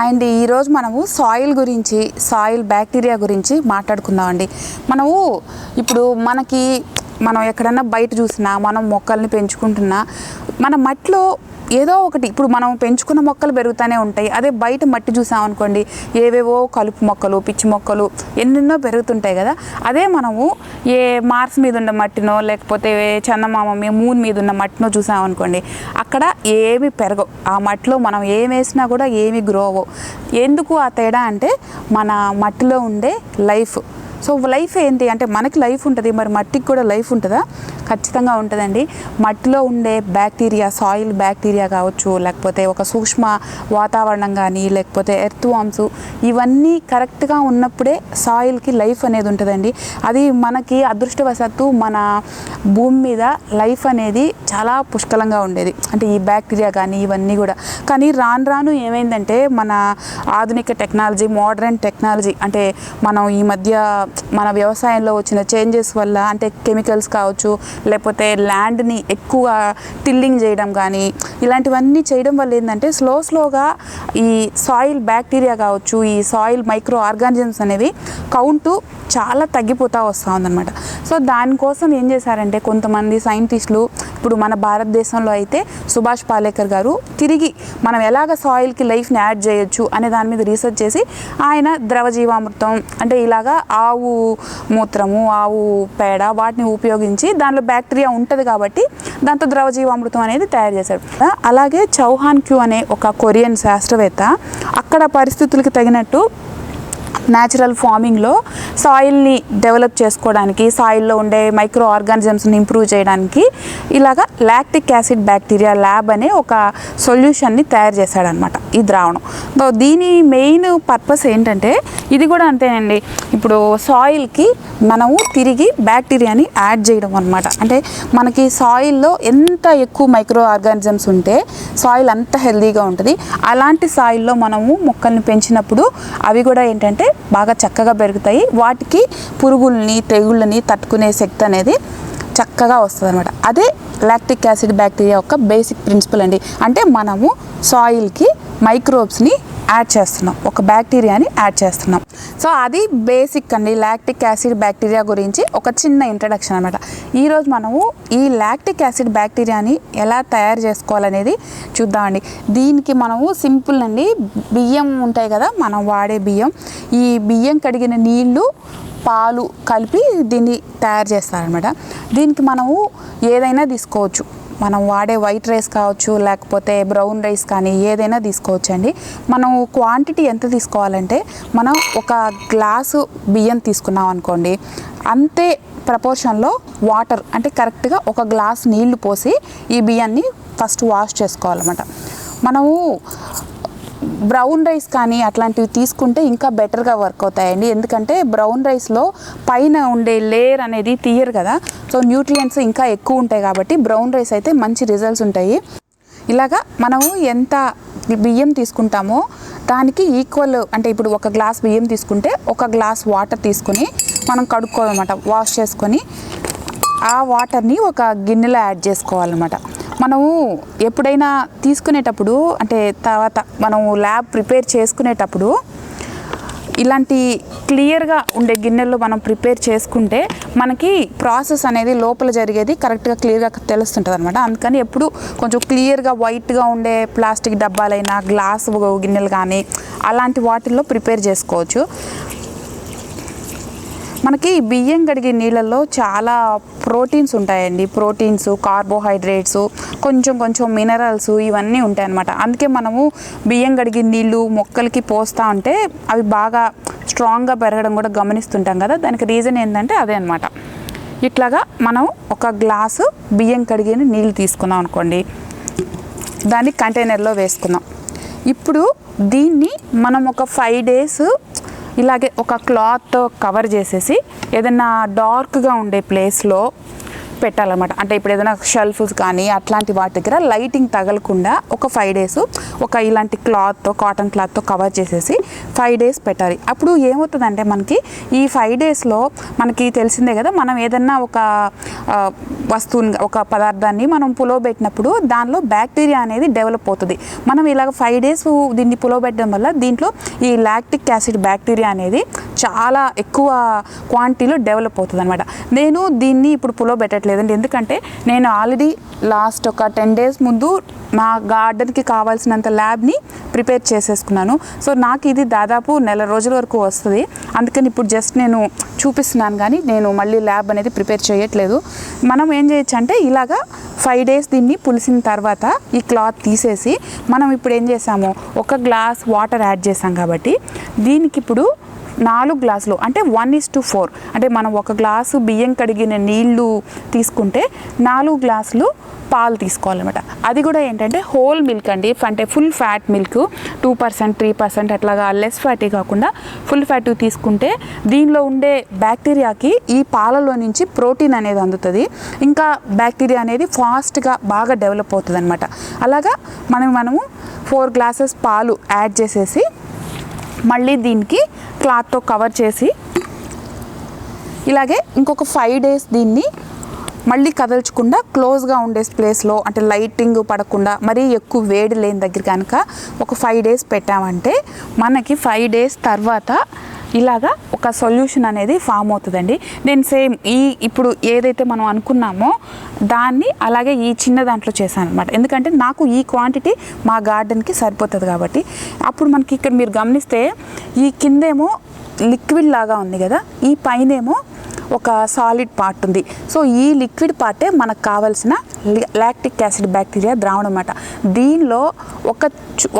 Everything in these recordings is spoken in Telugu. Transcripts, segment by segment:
అండ్ ఈరోజు మనము సాయిల్ గురించి, సాయిల్ బ్యాక్టీరియా గురించి మాట్లాడుకుందామండి. మనము ఇప్పుడు మనం ఎక్కడన్నా బయట చూసినా, మనం మొక్కల్ని పెంచుకుంటున్నా, మన మట్టిలో ఏదో ఒకటి, ఇప్పుడు మనం పెంచుకున్న మొక్కలు పెరుగుతూనే ఉంటాయి. అదే బయట మట్టి చూసామనుకోండి, ఏవేవో కలుపు మొక్కలు, పిచ్చి మొక్కలు ఎన్నెన్నో పెరుగుతుంటాయి కదా. అదే మనము ఏ మార్స్ మీద ఉన్న మట్టినో, లేకపోతే చందమామ మూన్ మీద ఉన్న మట్టినో చూసామనుకోండి, అక్కడ ఏమి పెరగవు. ఆ మట్టిలో మనం ఏం వేసినా కూడా ఏమి గ్రో అవ్వవు. ఎందుకు ఆ తేడా అంటే, మన మట్టిలో ఉండే లైఫ్. సో లైఫ్ ఏంటి అంటే, మనకి లైఫ్ ఉంటుంది, మరి మట్టికి కూడా లైఫ్ ఉంటుందా? ఖచ్చితంగా ఉంటుందండి. మట్టిలో ఉండే బ్యాక్టీరియా, సాయిల్ బ్యాక్టీరియా కావచ్చు, లేకపోతే ఒక సూక్ష్మ వాతావరణం కానీ, లేకపోతే ఎర్త్ వామ్స్, ఇవన్నీ కరెక్ట్గా ఉన్నప్పుడే సాయిల్కి లైఫ్ అనేది ఉంటుందండి. అది మనకి అదృష్టవశాత్తు మన భూమి మీద లైఫ్ అనేది చాలా పుష్కలంగా ఉండేది, అంటే ఈ బ్యాక్టీరియా కానీ ఇవన్నీ కూడా. కానీ రాను రాను ఏమైందంటే, మన ఆధునిక టెక్నాలజీ, మోడర్న్ టెక్నాలజీ, అంటే మనం ఈ మధ్య మన వ్యవసాయంలో వచ్చిన చేంజెస్ వల్ల, అంటే కెమికల్స్ కావచ్చు, లేకపోతే ల్యాండ్ని ఎక్కువ టిల్లింగ్ చేయడం కానీ, ఇలాంటివన్నీ చేయడం వల్ల ఏంటంటే స్లోగా ఈ సాయిల్ బ్యాక్టీరియా కావచ్చు, ఈ సాయిల్ మైక్రో ఆర్గానిజమ్స్ అనేవి కౌంటు చాలా తగ్గిపోతూ వస్తూ ఉందన్నమాట. సో దానికోసం ఏం చేశారంటే కొంతమంది సైంటిస్టులు, ఇప్పుడు మన భారతదేశంలో అయితే సుభాష్ పాలేకర్ గారు తిరిగి మనం ఎలాగ సాయిల్కి లైఫ్ని యాడ్ చేయొచ్చు అనే దాని మీద రీసెర్చ్ చేసి, ఆయన ద్రవజీవామృతం, అంటే ఇలాగా ఆవు మూత్రము, ఆవు పేడ, వాటిని ఉపయోగించి దానిలో బ్యాక్టీరియా ఉంటుంది కాబట్టి దాంతో ద్రవజీవామృతం అనేది తయారు చేశారు. అలాగే చౌహాన్ క్యూ అనే ఒక కొరియన్ శాస్త్రవేత్త అక్కడ పరిస్థితులకి తగినట్టు న్యాచురల్ ఫార్మింగ్లో సాయిల్ని డెవలప్ చేసుకోవడానికి, సాయిల్లో ఉండే మైక్రో ఆర్గానిజమ్స్ని ఇంప్రూవ్ చేయడానికి ఇలాగా లాక్టిక్ యాసిడ్ బ్యాక్టీరియా ల్యాబ్ అనే ఒక సొల్యూషన్ని తయారు చేశాడనమాట ఈ ద్రావణం. దీని మెయిన్ పర్పస్ ఏంటంటే, ఇది కూడా అంతేనండి, ఇప్పుడు సాయిల్కి మనము తిరిగి బ్యాక్టీరియాని యాడ్ చేయడం అనమాట. అంటే మనకి సాయిల్లో ఎంత ఎక్కువ మైక్రో ఆర్గానిజమ్స్ ఉంటే సాయిల్ అంత హెల్తీగా ఉంటుంది. అలాంటి సాయిల్లో మనము మొక్కల్ని పెంచినప్పుడు అవి కూడా ఏంటంటే బాగా చక్కగా పెరుగుతాయి. వాటికి పురుగుల్ని, తెగుళ్ళని తట్టుకునే శక్తి అనేది చక్కగా వస్తుంది అనమాట. అదే లాక్టిక్ యాసిడ్ బ్యాక్టీరియా యొక్క బేసిక్ ప్రిన్సిపల్ అండి. అంటే మనము సాయిల్కి మైక్రోబ్స్ని యాడ్ చేస్తున్నాం, ఒక బ్యాక్టీరియాని యాడ్ చేస్తున్నాం. సో అది బేసిక్ అండి, లాక్టిక్ యాసిడ్ బ్యాక్టీరియా గురించి ఒక చిన్న ఇంట్రడక్షన్ అనమాట. ఈరోజు మనము ఈ లాక్టిక్ యాసిడ్ బ్యాక్టీరియాని ఎలా తయారు చేసుకోవాలనేది చూద్దామండి. దీనికి మనము సింపుల్ అండి, బియ్యం ఉంటాయి కదా, మనం వాడే బియ్యం, ఈ బియ్యం కడిగిన నీళ్ళు, పాలు కలిపి దీన్ని తయారు చేస్తారనమాట. దీనికి మనము ఏదైనా తీసుకోవచ్చు, మనం వాడే వైట్ రైస్ కావచ్చు, లేకపోతే బ్రౌన్ రైస్ కానీ ఏదైనా తీసుకోవచ్చు అండి. మనం క్వాంటిటీ ఎంత తీసుకోవాలంటే, మనం ఒక గ్లాసు బియ్యం తీసుకున్నాం అనుకోండి, అంతే ప్రపోర్షన్లో వాటర్, అంటే కరెక్ట్గా ఒక గ్లాస్ నీళ్లు పోసి ఈ బియ్యాన్ని ఫస్ట్ వాష్ చేసుకోవాలన్నమాట. మనము బ్రౌన్ రైస్ కానీ అట్లాంటివి తీసుకుంటే ఇంకా బెటర్గా వర్క్ అవుతాయండి. ఎందుకంటే బ్రౌన్ రైస్లో పైన ఉండే లేయర్ అనేది తీయరు కదా, సో న్యూట్రియంట్స్ ఇంకా ఎక్కువ ఉంటాయి కాబట్టి బ్రౌన్ రైస్ అయితే మంచి రిజల్ట్స్ ఉంటాయి. ఇలాగా మనము ఎంత బియ్యం తీసుకుంటామో దానికి ఈక్వల్, అంటే ఇప్పుడు ఒక గ్లాస్ బియ్యం తీసుకుంటే ఒక గ్లాస్ వాటర్ తీసుకొని మనం కడుక్కోవాలన్నమాట, వాష్ చేసుకొని ఆ వాటర్ని ఒక గిన్నెలో యాడ్ చేసుకోవాలన్నమాట. మనము ఎప్పుడైనా తీసుకునేటప్పుడు, అంటే తర్వాత మనము ల్యాబ్ ప్రిపేర్ చేసుకునేటప్పుడు ఇలాంటి క్లియర్గా ఉండే గిన్నెల్లో మనం ప్రిపేర్ చేసుకుంటే మనకి ప్రాసెస్ అనేది లోపల జరిగేది కరెక్ట్గా క్లియర్గా తెలుస్తుంటుంది అనమాట. అందుకని ఎప్పుడు కొంచెం క్లియర్గా వైట్గా ఉండే ప్లాస్టిక్ డబ్బాలైనా, గ్లాస్ గిన్నెలు కానీ అలాంటి వాటిల్లో ప్రిపేర్ చేసుకోవచ్చు. మనకి బియ్యం కడిగే నీళ్ళల్లో చాలా ప్రోటీన్స్ ఉంటాయండి, ప్రోటీన్స్, కార్బోహైడ్రేట్స్, కొంచెం మినరల్స్, ఇవన్నీ ఉంటాయన్నమాట. అందుకే మనము బియ్యం కడిగే నీళ్ళు మొక్కలకి పోస్తూ ఉంటే అవి బాగా స్ట్రాంగ్గా పెరగడం కూడా గమనిస్తుంటాం కదా. దానికి రీజన్ ఏంటంటే అదే అనమాట. ఇట్లాగా మనం ఒక గ్లాసు బియ్యం కడిగిన నీళ్ళు తీసుకున్నాం అనుకోండి, దాన్ని కంటైనర్లో వేసుకుందాం. ఇప్పుడు దీన్ని మనం ఒక 5 days ఇలాగే ఒక క్లాత్తో కవర్ చేసేసి ఏదైనా డార్క్గా ఉండే ప్లేస్లో పెట్టాలన్నమాట. అంటే ఇప్పుడు ఏదైనా షెల్ఫ్స్ కానీ అట్లాంటి వాటి దగ్గర లైటింగ్ తగలకుండా ఒక 5 days ఒక ఇలాంటి క్లాత్తో, కాటన్ క్లాత్తో కవర్ చేసేసి 5 days పెట్టాలి. అప్పుడు ఏమవుతుందంటే మనకి ఈ 5 daysలో మనకి తెలిసిందే కదా, మనం ఏదన్నా ఒక వస్తువుని ఒక పదార్థాన్ని మనం పులోబెట్టినప్పుడు దానిలో బ్యాక్టీరియా అనేది డెవలప్ అవుతుంది. మనం ఇలాగ 5 days దీన్ని పులోబెట్టడం వల్ల దీంట్లో ఈ లాక్టిక్ యాసిడ్ బ్యాక్టీరియా అనేది చాలా ఎక్కువ క్వాంటిటీలో డెవలప్ అవుతుంది అనమాట. నేను దీన్ని ఇప్పుడు పులోబెట్టట్లేదండి, ఎందుకంటే నేను ఆల్రెడీ లాస్ట్ ఒక 10 days ముందు నా గార్డెన్కి కావాల్సినంత ల్యాబ్ని ప్రిపేర్ చేసేసుకున్నాను. సో నాకు ఇది దాదాపు నెల రోజుల వరకు వస్తుంది. అందుకని ఇప్పుడు జస్ట్ నేను చూపిస్తున్నాను, కానీ నేను మళ్ళీ ల్యాబ్ అనేది ప్రిపేర్ చేయట్లేదు. మనం ఏం చేయొచ్చు అంటే ఇలాగా 5 days దీన్ని పులిసిన తర్వాత ఈ క్లాత్ తీసేసి మనం ఇప్పుడు ఏం చేసాము, ఒక గ్లాస్ వాటర్ యాడ్ చేసాం కాబట్టి దీనికి ఇప్పుడు 4 గ్లాసులు అంటే 1:4, అంటే మనం ఒక గ్లాసు బియ్యం కడిగిన నీళ్లు తీసుకుంటే 4 గ్లాసులు పాలు తీసుకోవాలన్నమాట. అది కూడా ఏంటంటే హోల్ మిల్క్ అండి, అంటే ఫుల్ ఫ్యాట్ మిల్క్ 2%, 3% అట్లాగా లెస్ ఫ్యాటీ కాకుండా ఫుల్ ఫ్యాట్ తీసుకుంటే దీనిలో ఉండే బ్యాక్టీరియాకి ఈ పాలలో నుంచి ప్రోటీన్ అనేది అందుతుంది. ఇంకా బ్యాక్టీరియా అనేది ఫాస్ట్గా బాగా డెవలప్ అవుతుంది అనమాట. అలాగా మనము 4 glasses పాలు యాడ్ చేసేసి మళ్ళీ దీనికి క్లాత్తో కవర్ చేసి ఇలాగే ఇంకొక 5 days దీన్ని మళ్ళీ కదల్చకుండా క్లోజ్గా ఉండే ప్లేస్లో, అంటే లైటింగ్ పడకుండా మరీ ఎక్కువ వేడి లేని దగ్గర కనుక ఒక 5 days పెట్టామంటే మనకి 5 days తర్వాత ఇలాగా ఒక సొల్యూషన్ అనేది ఫామ్ అవుతుందండి. నేను సేమ్ ఇప్పుడు ఏదైతే మనం అనుకున్నామో దాన్ని అలాగే ఈ చిన్న దాంట్లో చేశాను అనమాట. ఎందుకంటే నాకు ఈ క్వాంటిటీ మా గార్డెన్కి సరిపోతుంది కాబట్టి. అప్పుడు మనకి ఇక్కడ మీరు గమనిస్తే ఈ కిందేమో లిక్విడ్ లాగా ఉంది కదా, ఈ పైనేమో ఒక సాలిడ్ పార్ట్ ఉంది. సో ఈ లిక్విడ్ పార్టే మనకు కావాల్సిన లాక్టిక్ యాసిడ్ బ్యాక్టీరియా ద్రావణం అన్నమాట. దీనిలో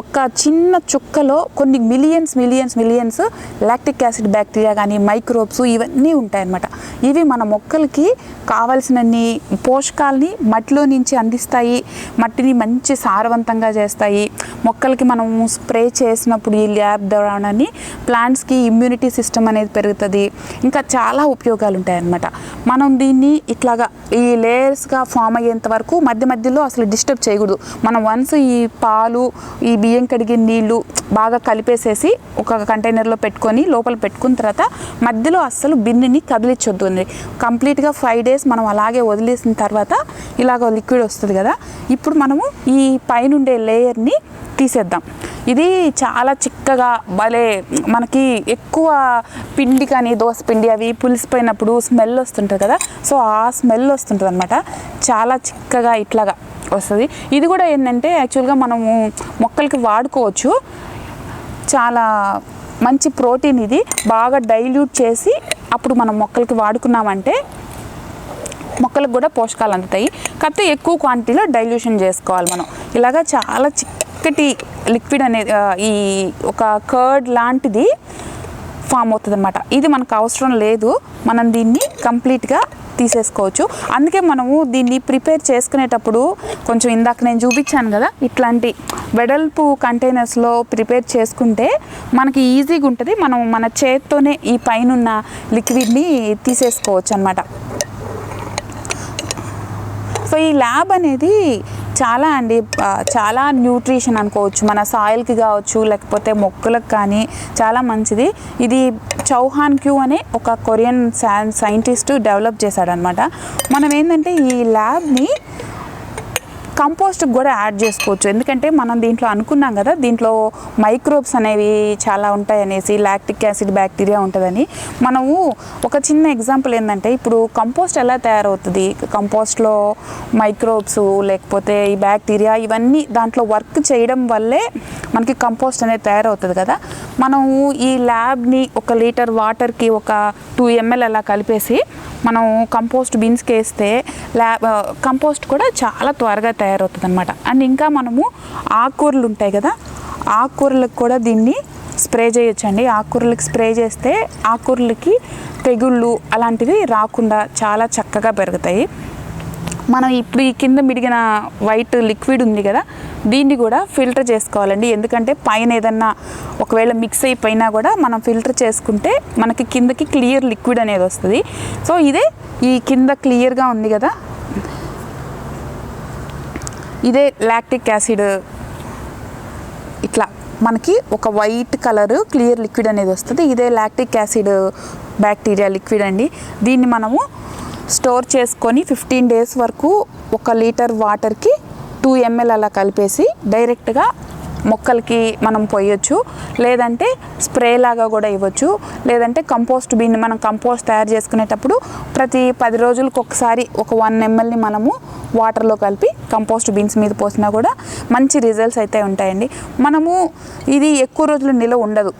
ఒక చిన్న చుక్కలో కొన్ని మిలియన్స్ లాక్టిక్ యాసిడ్ బ్యాక్టీరియా కానీ మైక్రోబ్స్ ఇవన్నీ ఉంటాయన్నమాట. ఇవి మన మొక్కలకి కావాల్సినన్ని పోషకాలని మట్టిలో నుంచి అందిస్తాయి, మట్టిని మంచి సారవంతంగా చేస్తాయి. మొక్కలకి మనం స్ప్రే చేసినప్పుడు ఈ ల్యాబ్ ద్రావణాన్ని ప్లాంట్స్కి ఇమ్యూనిటీ సిస్టమ్ అనేది పెరుగుతుంది. ఇంకా చాలా ఉపయోగాలు ఉంటాయన్నమాట. మనం దీన్ని ఇట్లాగా ఈ లేయర్స్గా ఫామ్ అయ్యేంత వరకు మధ్యలో అసలు డిస్టర్బ్ చేయకూడదు. మనం వన్స్ ఈ పాలు, ఈ బియ్యం కడిగిన నీళ్ళు బాగా కలిపేసేసి ఒక కంటైనర్లో పెట్టుకొని లోపల పెట్టుకున్న తర్వాత మధ్యలో అస్సలు బిన్నిని కదిలించొద్దు. కంప్లీట్గా 5 days మనం అలాగే వదిలేసిన తర్వాత ఇలాగ లిక్విడ్ వస్తుంది కదా, ఇప్పుడు మనము ఈ పైనుండే లేయర్ని తీసేద్దాం. ఇది చాలా చిక్కగా భలే మనకి ఎక్కువ పిండి కానీ దోశ పిండి అవి పులిసిపోయినప్పుడు స్మెల్ వస్తుంటుంది కదా, సో ఆ స్మెల్ వస్తుంటుంది అనమాట. చాలా చిక్కగా ఇట్లాగా వస్తుంది. ఇది కూడా ఏంటంటే యాక్చువల్గా మనము మొక్కలకి వాడుకోవచ్చు. చాలా మంచి ప్రోటీన్ ఇది. బాగా డైల్యూట్ చేసి అప్పుడు మనం మొక్కలకి వాడుకున్నామంటే మొక్కలకు కూడా పోషకాలు అందుతాయి. కాకపోతే ఎక్కువ క్వాంటిటీలో డైల్యూషన్ చేసుకోవాలి మనం. ఇలాగా చాలా చిక్కటి లిక్విడ్ అనేది ఈ ఒక కర్డ్ లాంటిది ఫామ్ అవుతుంది అనమాట. ఇది మనకు అవసరం లేదు, మనం దీన్ని కంప్లీట్గా తీసేసుకోవచ్చు. అందుకే మనము దీన్ని ప్రిపేర్ చేసుకునేటప్పుడు కొంచెం ఇందాక నేను చూపించాను కదా, ఇట్లాంటి వెడల్పు కంటైనర్స్లో ప్రిపేర్ చేసుకుంటే మనకి ఈజీగా ఉంటుంది. మనం మన చేత్తోనే ఈ పైనున్న లిక్విడ్ని తీసేసుకోవచ్చు అనమాట. సో ఈ ల్యాబ్ అనేది చాలా న్యూట్రిషన్ అనుకోవచ్చు. మన సాయిల్కి కావచ్చు, లేకపోతే మొక్కలకు కానీ చాలా మంచిది. ఇది చౌహాన్ క్యూ అనే ఒక కొరియన్ సైంటిస్ట్ డెవలప్ చేశాడనమాట. మనం ఏంటంటే ఈ ల్యాబ్ని కంపోస్ట్కి కూడా యాడ్ చేసుకోవచ్చు. ఎందుకంటే మనం దీంట్లో అనుకున్నాం కదా, దీంట్లో మైక్రోబ్స్ అనేవి చాలా ఉంటాయి అనేసి, లాక్టిక్ యాసిడ్ బ్యాక్టీరియా ఉంటుందని. మనము ఒక చిన్న ఎగ్జాంపుల్ ఏంటంటే, ఇప్పుడు కంపోస్ట్ ఎలా తయారవుతుంది, కంపోస్ట్లో మైక్రోబ్స్ లేకపోతే ఈ బ్యాక్టీరియా ఇవన్నీ దాంట్లో వర్క్ చేయడం వల్లే మనకి కంపోస్ట్ అనేది తయారవుతుంది కదా. మనము ఈ ల్యాబ్ని 1 లీటర్ వాటర్కి ఒక 2 ml అలా కలిపేసి మనం కంపోస్ట్ బిన్స్కి వేస్తే కంపోస్ట్ కూడా చాలా త్వరగా తయారవుతుంది అనమాట. అండ్ ఇంకా మనము ఆకుకూరలు ఉంటాయి కదా, ఆకుకూరలకు కూడా దీన్ని స్ప్రే చేయొచ్చండి. ఆకుకూరలకి స్ప్రే చేస్తే ఆకుకూరలకి తెగుళ్ళు అలాంటివి రాకుండా చాలా చక్కగా పెరుగుతాయి. మనం ఇప్పుడు ఈ కింద మిడిగిన వైట్ లిక్విడ్ ఉంది కదా, దీన్ని కూడా ఫిల్టర్ చేసుకోవాలండి. ఎందుకంటే పైన ఏదన్నా ఒకవేళ మిక్స్ అయిపోయినా కూడా మనం ఫిల్టర్ చేసుకుంటే మనకి కిందకి క్లియర్ లిక్విడ్ అనేది వస్తుంది. సో ఇదే ఈ కింద క్లియర్గా ఉంది కదా, ఇదే లాక్టిక్ యాసిడ్. ఇట్లా మనకి ఒక వైట్ కలర్ క్లియర్ లిక్విడ్ అనేది వస్తుంది. ఇదే లాక్టిక్ యాసిడ్ బ్యాక్టీరియా లిక్విడ్ అండి. దీన్ని మనము స్టోర్ చేసుకొని 15 డేస్ వరకు 1 లీటర్ వాటర్కి 2 ml అలా కలిపేసి డైరెక్ట్గా మొక్కలకి మనం పోయొచ్చు, లేదంటే స్ప్రే లాగా కూడా ఇవ్వచ్చు, లేదంటే కంపోస్ట్ బిన్ మనం కంపోస్ట్ తయారు చేసుకునేటప్పుడు ప్రతి 10 రోజులకు ఒకసారి ఒక 1 mlని మనము వాటర్లో కలిపి కంపోస్ట్ బిన్స్ మీద పోసినా కూడా మంచి రిజల్ట్స్ అయితే ఉంటాయండి. మనము ఇది ఎక్కువ రోజులు నిలవ ఉండదు.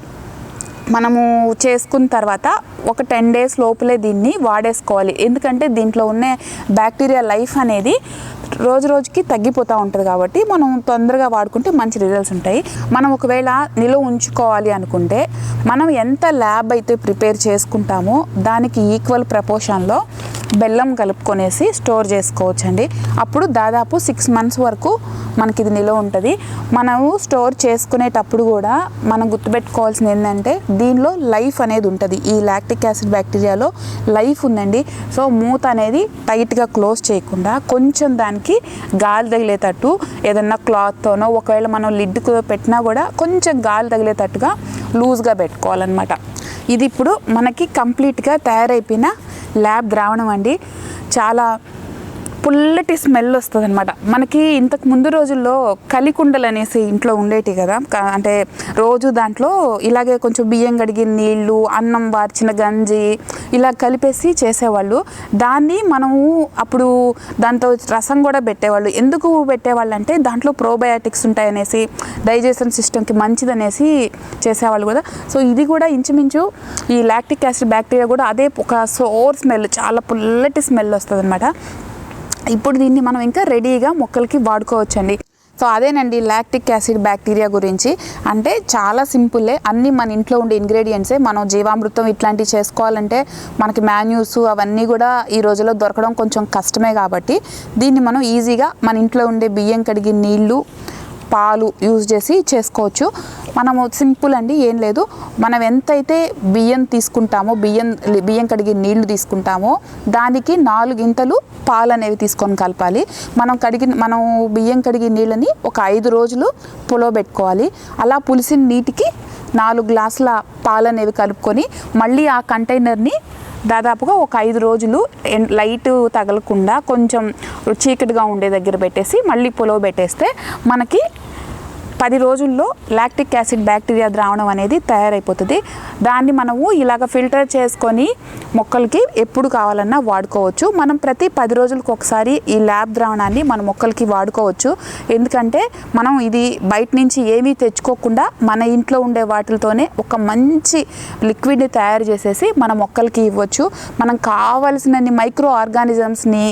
మనము చేసుకున్న తర్వాత ఒక 10 డేస్ లోపలే దీన్ని వాడేసుకోవాలి. ఎందుకంటే దీంట్లో ఉన్న బ్యాక్టీరియా లైఫ్ అనేది రోజు రోజుకి తగ్గిపోతూ ఉంటుంది కాబట్టి మనం తొందరగా వాడుకుంటే మంచి రిజల్ట్స్ ఉంటాయి. మనం ఒకవేళ నిలువ ఉంచుకోవాలి అనుకుంటే మనం ఎంత ల్యాబ్ అయితే ప్రిపేర్ చేసుకుంటామో దానికి ఈక్వల్ ప్రపోర్షన్లో బెల్లం కలుపుకొనేసి స్టోర్ చేసుకోవచ్చండి. అప్పుడు దాదాపు 6 మంత్స్ వరకు మనకి ఇది నిలువ ఉంటుంది. మనము స్టోర్ చేసుకునేటప్పుడు కూడా మనం గుర్తుపెట్టుకోవాల్సింది ఏంటంటే దీనిలో లైఫ్ అనేది ఉంటుంది. ఈ లాక్టిక్ యాసిడ్ బ్యాక్టీరియాలో లైఫ్ ఉందండి. సో మూత అనేది టైట్గా క్లోజ్ చేయకుండా కొంచెం దానికి గాలి తగిలేటట్టు ఏదన్నా క్లాత్తోనో, ఒకవేళ మనం లిడ్ పెట్టినా కూడా కొంచెం గాలి తగిలేటట్టుగా లూజ్గా పెట్టుకోవాలన్నమాట. ఇది ఇప్పుడు మనకి కంప్లీట్గా తయారైపోయిన ల్యాబ్ ద్రావణం అండి. చాలా పుల్లటి స్మెల్ వస్తుంది అనమాట. మనకి ఇంతకు ముందు రోజుల్లో కలికుండలు అనేసి ఇంట్లో ఉండేటి కదా, అంటే రోజు దాంట్లో ఇలాగే కొంచెం బియ్యం కడిగిన నీళ్ళు, అన్నం వార్చిన గంజి ఇలా కలిపేసి చేసేవాళ్ళు. దాన్ని మనము అప్పుడు దాంతో రసం కూడా పెట్టేవాళ్ళు. ఎందుకు పెట్టేవాళ్ళు అంటే దాంట్లో ప్రోబయాటిక్స్ ఉంటాయనేసి, డైజెషన్ సిస్టమ్కి మంచిదనేసి చేసేవాళ్ళు కదా. సో ఇది కూడా ఇంచుమించు ఈ లాక్టిక్ యాసిడ్ బ్యాక్టీరియా కూడా అదే ఒక సోర్ స్మెల్, చాలా పుల్లటి స్మెల్ వస్తుంది అనమాట. ఇప్పుడు దీన్ని మనం ఇంకా రెడీగా మొక్కలకి వాడుకోవచ్చండి. సో అదేనండి లాక్టిక్ యాసిడ్ బ్యాక్టీరియా గురించి. అంటే చాలా సింపుల్లే, అన్నీ మన ఇంట్లో ఉండే ఇంగ్రీడియంట్సే. మనం జీవామృతం ఇట్లాంటివి చేసుకోవాలంటే మనకి మాన్యూస్ అవన్నీ కూడా ఈ రోజుల్లో దొరకడం కొంచెం కష్టమే కాబట్టి దీన్ని మనం ఈజీగా మన ఇంట్లో ఉండే బియ్యం కడిగి నీళ్ళు, పాలు యూజ్ చేసి చేసుకోవచ్చు. మనము సింపుల్ అండి, ఏం లేదు. మనం ఎంతైతే బియ్యం తీసుకుంటామో, బియ్యం కడిగి నీళ్లు తీసుకుంటామో దానికి 4 గింతలు పాలు అనేవి తీసుకొని కలపాలి. మనం బియ్యం కడిగి నీళ్ళని ఒక 5 రోజులు పులవబెట్టుకోవాలి. అలా పులిసిన నీటికి 4 గ్లాసుల పాలు అనేవి కలుపుకొని మళ్ళీ ఆ కంటైనర్ని దాదాపుగా ఒక 5 రోజులు లైట్ తగలకుండా కొంచెం చీకటిగా ఉండే దగ్గర పెట్టేసి మళ్ళీ పులవ పెట్టేస్తే మనకి 10 రోజుల్లో లాక్టిక్ యాసిడ్ బ్యాక్టీరియా ద్రావణం అనేది తయారైపోతుంది. దాన్ని మనము ఇలాగ ఫిల్టర్ చేసుకొని మొక్కలకి ఎప్పుడు కావాలన్నా వాడుకోవచ్చు. మనం ప్రతి 10 రోజులకు ఒకసారి ఈ ల్యాబ్ ద్రావణాన్ని మన మొక్కలకి వాడుకోవచ్చు. ఎందుకంటే మనం ఇది బయట నుంచి ఏమీ తెచ్చుకోకుండా మన ఇంట్లో ఉండే వాటితోనే ఒక మంచి లిక్విడ్ని తయారు చేసేసి మన మొక్కలకి ఇవ్వచ్చు. మనం కావలసినన్ని మైక్రో ఆర్గానిజమ్స్ని,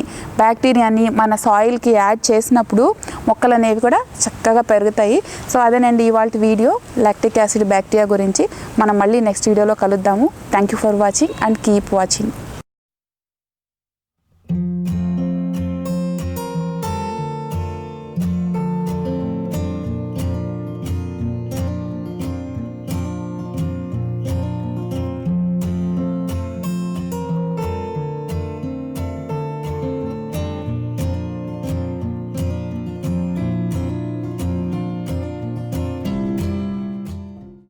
బ్యాక్టీరియాని మన సాయిల్కి యాడ్ చేసినప్పుడు మొక్కలు అనేవి కూడా చక్కగా పెరుగుతాయి. సో అదేనండి ఇవాళ వీడియో లాక్టిక్ యాసిడ్ బ్యాక్టీరియా గురించి. మనం మళ్ళీ నెక్స్ట్ వీడియోలో కలుద్దాము. Thank you for watching and keep watching.